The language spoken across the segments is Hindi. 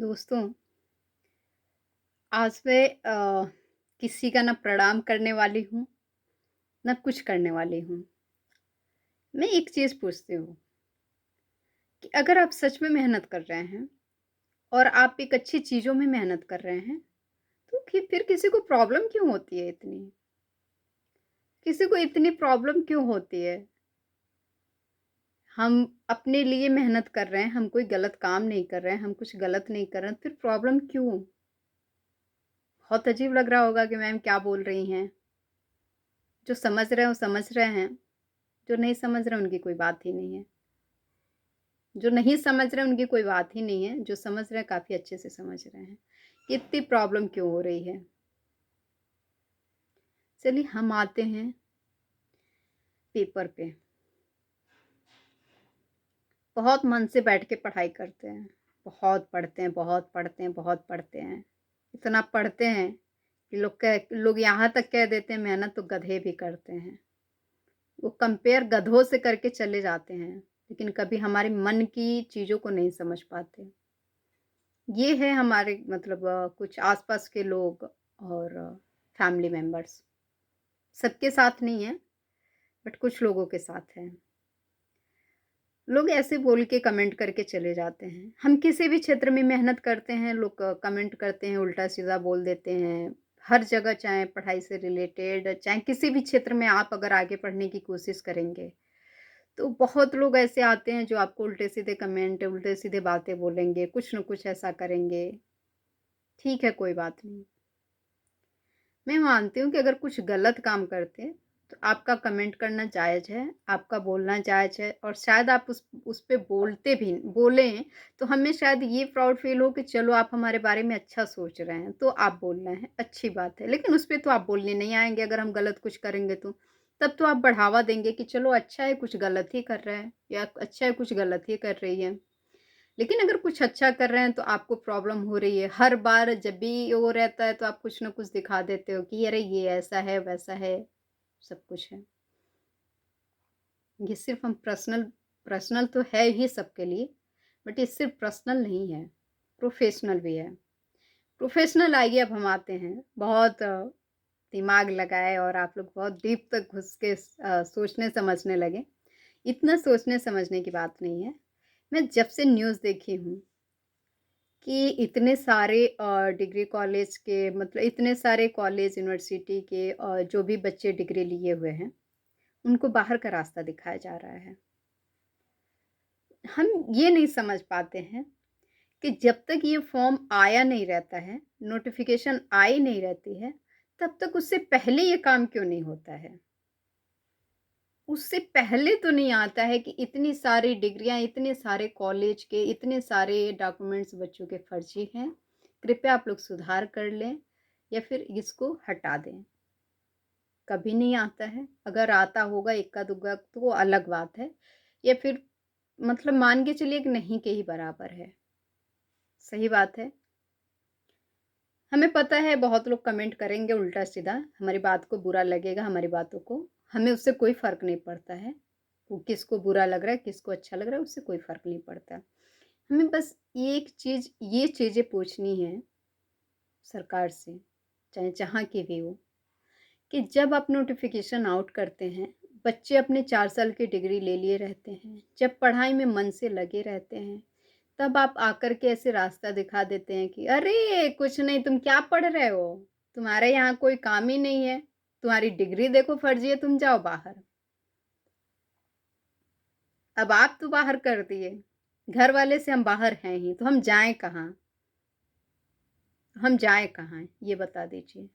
दोस्तों, आज मैं किसी का ना प्रणाम करने वाली हूँ, ना कुछ करने वाली हूँ। मैं एक चीज़ पूछती हूँ कि अगर आप सच में मेहनत कर रहे हैं और आप एक अच्छी चीज़ों में मेहनत कर रहे हैं, तो फिर किसी को प्रॉब्लम क्यों होती है इतनी? किसी को इतनी प्रॉब्लम क्यों होती है? हम अपने लिए मेहनत कर रहे हैं, हम कोई गलत काम नहीं कर रहे हैं, हम कुछ गलत नहीं कर रहे हैं, फिर प्रॉब्लम क्यों? बहुत अजीब लग रहा होगा कि मैम क्या बोल रही हैं। जो समझ रहे हैं, वो समझ रहे हैं। जो नहीं समझ रहे उनकी कोई बात ही नहीं है। जो नहीं समझ रहे उनकी कोई बात ही नहीं है, जो समझ रहे हैं काफ़ी अच्छे से समझ रहे हैं, कि इतनी प्रॉब्लम क्यों हो रही है। चलिए हम आते हैं पेपर पे। बहुत मन से बैठ के पढ़ाई करते हैं, बहुत पढ़ते हैं, बहुत पढ़ते हैं, बहुत पढ़ते हैं। इतना पढ़ते हैं कि लोग यहाँ तक कह देते हैं मेहनत तो गधे भी करते हैं। वो कंपेयर गधों से करके चले जाते हैं, लेकिन कभी हमारे मन की चीज़ों को नहीं समझ पाते। ये है हमारे मतलब कुछ आस-पास के लोग और फैमिली मेंबर्स। सबके साथ नहीं है, बट कुछ लोगों के साथ है। लोग ऐसे बोल के कमेंट करके चले जाते हैं। हम किसी भी क्षेत्र में मेहनत करते हैं, लोग कमेंट करते हैं, उल्टा-सीधा बोल देते हैं। हर जगह चाहे पढ़ाई से रिलेटेड, चाहे किसी भी क्षेत्र में आप अगर आगे पढ़ने की कोशिश करेंगे, तो बहुत लोग ऐसे आते हैं जो आपको उल्टे-सीधे कमेंट, उल्टे-सीधे बातें बोलेंगे, कुछ न कुछ ऐसा करेंगे। ठीक है, कोई बात नहीं। मैं मानती हूँ कि अगर कुछ गलत काम करते हैं, तो आपका कमेंट करना जायज़ है, आपका बोलना जायज़ है और शायद आप उस पे बोलें, तो हमें शायद ये प्राउड फ़ील हो कि चलो आप हमारे बारे में अच्छा सोच रहे हैं, तो आप बोल रहे हैं, अच्छी बात है। लेकिन उस पे तो आप बोलने नहीं आएँगे अगर हम गलत कुछ करेंगे तो। तब तो आप बढ़ावा देंगे कि चलो अच्छा है, कुछ गलत ही कर रहा है या अच्छा है, कुछ गलत ही कर रही है। लेकिन अगर कुछ अच्छा कर रहे हैं तो आपको प्रॉब्लम हो रही है। हर बार जब भी वो रहता है तो आप कुछ न कुछ दिखा देते हो कि अरे ये ऐसा है, वैसा है, सब कुछ है। ये सिर्फ़ हम पर्सनल पर्सनल तो है ही सबके लिए, बट ये सिर्फ़ पर्सनल नहीं है, प्रोफ़ेशनल भी है। प्रोफ़ेशनल आइए अब हम आते हैं। बहुत दिमाग लगाए और आप लोग बहुत डीप तक घुस के सोचने समझने लगे। इतना सोचने समझने की बात नहीं है। मैं जब से न्यूज़ देखी हूँ कि इतने सारे डिग्री कॉलेज के मतलब इतने सारे कॉलेज यूनिवर्सिटी के जो भी बच्चे डिग्री लिए हुए हैं, उनको बाहर का रास्ता दिखाया जा रहा है। हम ये नहीं समझ पाते हैं कि जब तक ये फॉर्म आया नहीं रहता है, नोटिफ़िकेशन आई नहीं रहती है, तब तक उससे पहले ये काम क्यों नहीं होता है? उससे पहले तो नहीं आता है कि इतनी सारी डिग्रियाँ, इतने सारे कॉलेज के, इतने सारे डॉक्यूमेंट्स बच्चों के फर्जी हैं। कृपया आप लोग सुधार कर लें या फिर इसको हटा दें। कभी नहीं आता है, अगर आता होगा इक्का-दुक्का तो वो अलग बात है या फिर मतलब मान के चलिए कि नहीं के ही बराबर है। सही बात है। हमें पता है बहुत लोग कमेंट करेंगे उल्टा-सीधा, हमारी बात को बुरा लगेगा हमारी बातों को, हमें उससे कोई फ़र्क नहीं पड़ता है। वो किसको बुरा लग रहा है, किसको अच्छा लग रहा है, उससे कोई फ़र्क नहीं पड़ता। हमें बस ये चीज़ें पूछनी है सरकार से, चाहे जहाँ की भी हो, कि जब आप नोटिफ़िकेशन आउट करते हैं, बच्चे अपने 4 साल की डिग्री ले लिए रहते हैं, जब पढ़ाई में मन से लगे रहते हैं, तब आप आकर के ऐसे रास्ता दिखा देते हैं कि अरे! कुछ नहीं, तुम क्या पढ़ रहे हो? तुम्हारे यहाँ कोई काम ही नहीं है, तुम्हारी डिग्री देखो फर्जी है, तुम जाओ बाहर। अब आप तो बाहर कर दिए, घर वाले से हम बाहर हैं ही, तो हम जाएँ कहाँ? हम जाएँ कहाँ? ये बता दीजिए।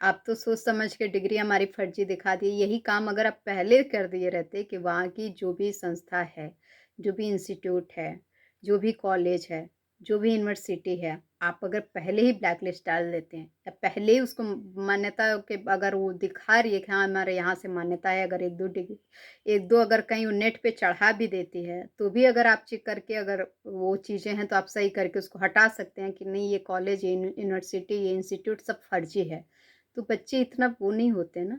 आप तो सोच समझ के डिग्री हमारी फर्जी दिखा दी। यही काम अगर आप पहले कर दिए रहते कि वहाँ की जो भी संस्था है, जो भी इंस्टीट्यूट है, जो भी कॉलेज है, जो भी यूनिवर्सिटी है, आप अगर पहले ही ब्लैक लिस्ट डाल देते हैं या पहले ही उसको मान्यता के अगर वो दिखा रही है कि हाँ, हमारे यहाँ से मान्यता है, अगर 1-2 अगर कहीं वो नेट पे चढ़ा भी देती है, तो भी अगर आप चेक करके अगर वो चीज़ें हैं, तो आप सही करके उसको हटा सकते हैं कि नहीं ये कॉलेज, ये यूनिवर्सिटी, ये इंस्टीट्यूट सब फर्जी है। तो बच्चे इतना वो नहीं होते ना।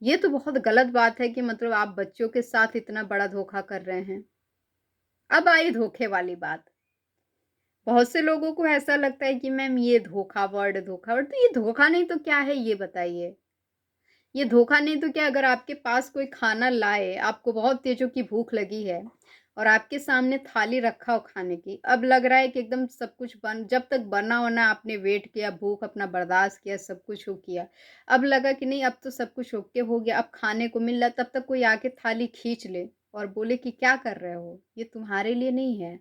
ये तो बहुत गलत बात है कि मतलब आप बच्चों के साथ इतना बड़ा धोखा कर रहे हैं। अब आई धोखे वाली बात। बहुत से लोगों को ऐसा लगता है कि मैम ये धोखा वर्ड, तो ये धोखा नहीं तो क्या है ये बताइए? ये धोखा नहीं तो क्या, अगर आपके पास कोई खाना लाए, आपको बहुत तेज़ों की भूख लगी है और आपके सामने थाली रखा हो खाने की, अब लग रहा है कि एकदम सब कुछ जब तक बना-वना आपने वेट किया, भूख अपना बर्दाश्त किया, सब कुछ वो किया। अब लगा कि नहीं अब तो सब कुछ ओके हो गया, अब खाने को मिल रहा है, तब तक कोई आके थाली खींच ले और बोले कि क्या कर रहे हो? ये तुम्हारे लिए नहीं है,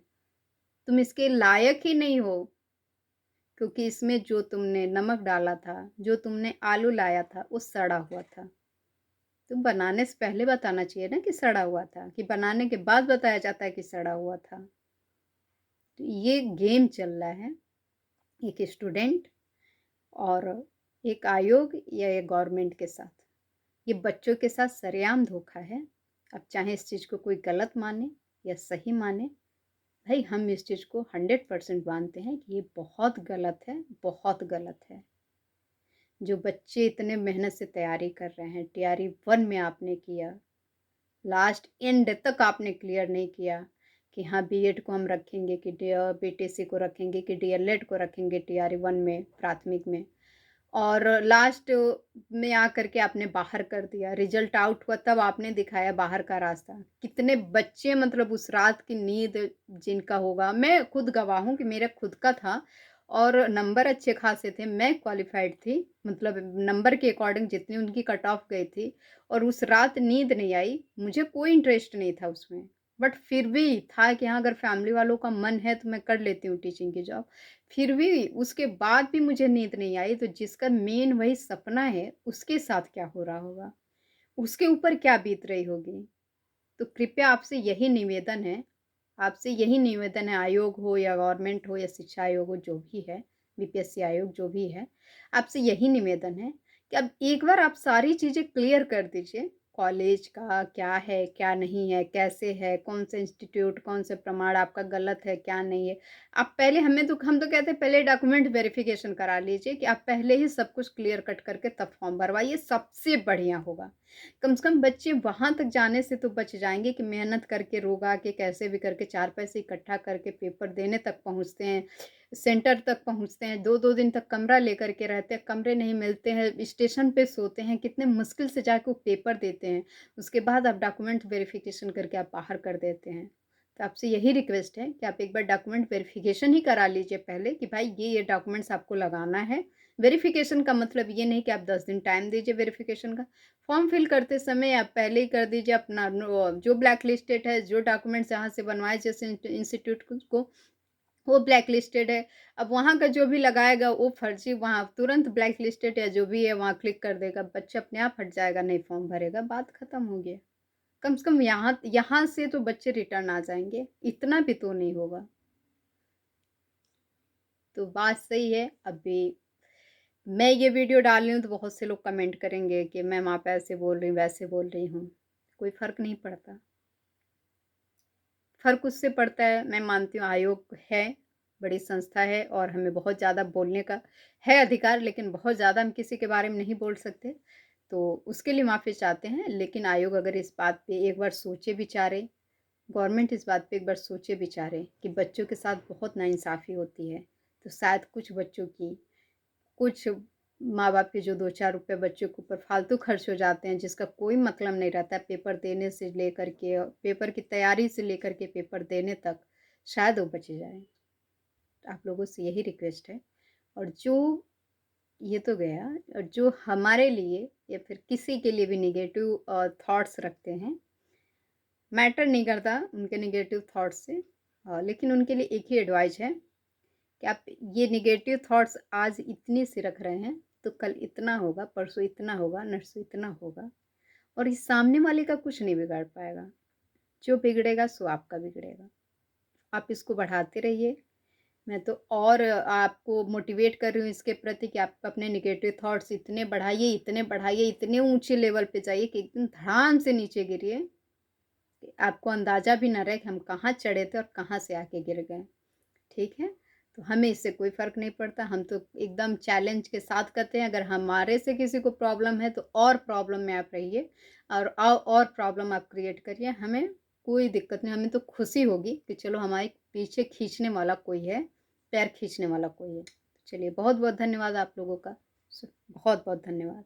तुम इसके लायक ही नहीं हो। क्योंकि इसमें जो तुमने नमक डाला था, जो तुमने आलू लाया था, वो सड़ा हुआ था। तो बनाने से पहले बताना चाहिए ना कि सड़ा हुआ था, कि बनाने के बाद बताया जाता है कि सड़ा हुआ था। तो ये गेम चल रहा है, एक स्टूडेंट और एक आयोग या एक गवर्नमेंट के साथ। ये बच्चों के साथ सरेआम धोखा है। अब चाहे इस चीज़ को कोई गलत माने या सही माने, भाई हम इस चीज़ को 100% मानते हैं कि ये बहुत गलत है, बहुत गलत है। जो बच्चे इतने मेहनत से तैयारी कर रहे हैं, टीआरई 1 में आपने किया, लास्ट एंड तक आपने क्लियर नहीं किया कि हाँ बीएड को हम रखेंगे कि बीटीसी को रखेंगे कि डीएलएड को रखेंगे टीआरई 1 में प्राथमिक में, और लास्ट में आकर के आपने बाहर कर दिया। रिजल्ट आउट हुआ तब आपने दिखाया बाहर का रास्ता। कितने बच्चे मतलब उस रात की नींद जिनका होगा, मैं खुद गवाह हूँ कि मेरा खुद का था और नंबर अच्छे खासे थे, मैं क्वालिफाइड थी, मतलब नंबर के अकॉर्डिंग जितनी उनकी कट ऑफ गई थी, और उस रात नींद नहीं आई। मुझे कोई इंटरेस्ट नहीं था उसमें, बट फिर भी था कि हाँ अगर फैमिली वालों का मन है तो मैं कर लेती हूँ टीचिंग की जॉब। फिर भी उसके बाद भी मुझे नींद नहीं आई, तो जिसका मेन वही सपना है, उसके साथ क्या हो रहा होगा? उसके ऊपर क्या बीत रही होगी? तो कृपया आपसे यही निवेदन है, आयोग हो या गवर्नमेंट हो या शिक्षा आयोग हो, जो भी है, बीपीएससी आयोग जो भी है, आपसे यही निवेदन है कि अब एक बार आप सारी चीज़ें क्लियर कर दीजिए। कॉलेज का क्या है, क्या नहीं है, कैसे है, कौन से इंस्टीट्यूट, कौन से प्रमाण आपका गलत है, क्या नहीं है। आप पहले हम तो कहते हैं पहले डॉक्यूमेंट वेरिफिकेशन करा लीजिए, कि आप पहले ही सब कुछ क्लियर कट करके तब फॉर्म भरवाइए, सबसे बढ़िया होगा। कम से कम बच्चे वहाँ तक जाने से तो बच जाएँगे कि मेहनत करके रोगा के कैसे भी करके 4 पैसे इकट्ठा करके पेपर देने तक पहुँचते हैं, सेंटर तक पहुँचते हैं, 2-2 दिन तक कमरा लेकर के रहते हैं, कमरे नहीं मिलते हैं, स्टेशन पे सोते हैं, कितने मुश्किल से जाके वो पेपर देते हैं। उसके बाद आप डॉक्यूमेंट वेरिफ़िकेशन करके आप बाहर कर देते हैं। तो आपसे यही रिक्वेस्ट है कि आप एक बार डॉक्यूमेंट वेरिफ़िकेशन ही करा लीजिए पहले, कि भाई ये डॉक्यूमेंट्स आपको लगाना है। वेरिफ़िकेशन का मतलब ये नहीं कि आप 10 दिन टाइम दीजिए वेरिफ़िकेशन का। फॉर्म फिल करते समय आप पहले ही कर दीजिए अपना जो ब्लैक लिस्टेड है, जो डॉक्यूमेंट्स यहाँ से बनवाए जिस इंस्टीट्यूट को, वो ब्लैक लिस्टेड है। अब वहाँ का जो भी लगाएगा वो फर्जी वहाँ तुरंत ब्लैक लिस्टेड या जो भी है वहाँ क्लिक कर देगा, बच्चा अपने आप हट जाएगा, नहीं फॉर्म भरेगा, बात खत्म हो गया। कम से कम यहाँ यहाँ से तो बच्चे रिटर्न आ जाएँगे, इतना भी तो नहीं होगा। तो बात सही है, अभी मैं ये वीडियो डाल रही हूँ तो बहुत से लोग कमेंट करेंगे कि मैम आप ऐसे बोल रही, वैसे बोल रही हूँ। कोई फ़र्क नहीं पड़ता। फ़र्क उससे पड़ता है, मैं मानती हूँ आयोग है, बड़ी संस्था है और हमें बहुत ज़्यादा बोलने का है अधिकार, लेकिन बहुत ज़्यादा हम किसी के बारे में नहीं बोल सकते। तो उसके लिए माफ़ी चाहते हैं, लेकिन आयोग अगर इस बात पे एक बार सोचे-विचारे, गवर्नमेंट इस बात पे एक बार सोचे-विचारे कि बच्चों के साथ बहुत नाइंसाफ़ी होती है, तो शायद कुछ बच्चों की, कुछ माँ-बाप के जो 2-4 रुपए बच्चों के ऊपर फालतू खर्च हो जाते हैं, जिसका कोई मतलब नहीं रहता है, पेपर देने से लेकर के पेपर की तैयारी से लेकर के पेपर देने तक, शायद वो बच जाएँ। आप लोगों से यही रिक्वेस्ट है, और जो ये तो गया, और जो हमारे लिए या फिर किसी के लिए भी नेगेटिव थॉट्स रखते हैं, मैटर नहीं करता उनके नेगेटिव थॉट्स से, लेकिन उनके लिए एक ही एडवाइस है कि आप ये नेगेटिव थॉट्स आज इतने से रख रहे हैं, तो कल इतना होगा, परसों इतना होगा, नरसों इतना होगा, और इस सामने वाले का कुछ नहीं बिगाड़ पाएगा। जो बिगड़ेगा सो आपका बिगड़ेगा। आप इसको बढ़ाते रहिए। मैं तो और आपको मोटिवेट कर रही हूँ इसके प्रति कि आप अपने नेगेटिव थॉट्स इतने बढ़ाइए, इतने ऊँचे लेवल पे जाइए कि एकदम धड़ाम से नीचे गिरिए, कि आपको अंदाज़ा भी ना रहे कि हम कहाँ चढ़े थे और कहाँ से आके गिर गए। ठीक है? तो हमें इससे कोई फ़र्क नहीं पड़ता, हम तो एकदम चैलेंज के साथ करते हैं, अगर हमारे से किसी को प्रॉब्लम है तो और प्रॉब्लम में आप रहिए, और प्रॉब्लम आप क्रिएट करिए, हमें कोई दिक्कत नहीं, हमें तो खुशी होगी कि चलो हमारे पीछे खींचने वाला कोई है, पैर खींचने वाला कोई है। चलिए बहुत बहुत धन्यवाद आप लोगों का। बहुत बहुत धन्यवाद।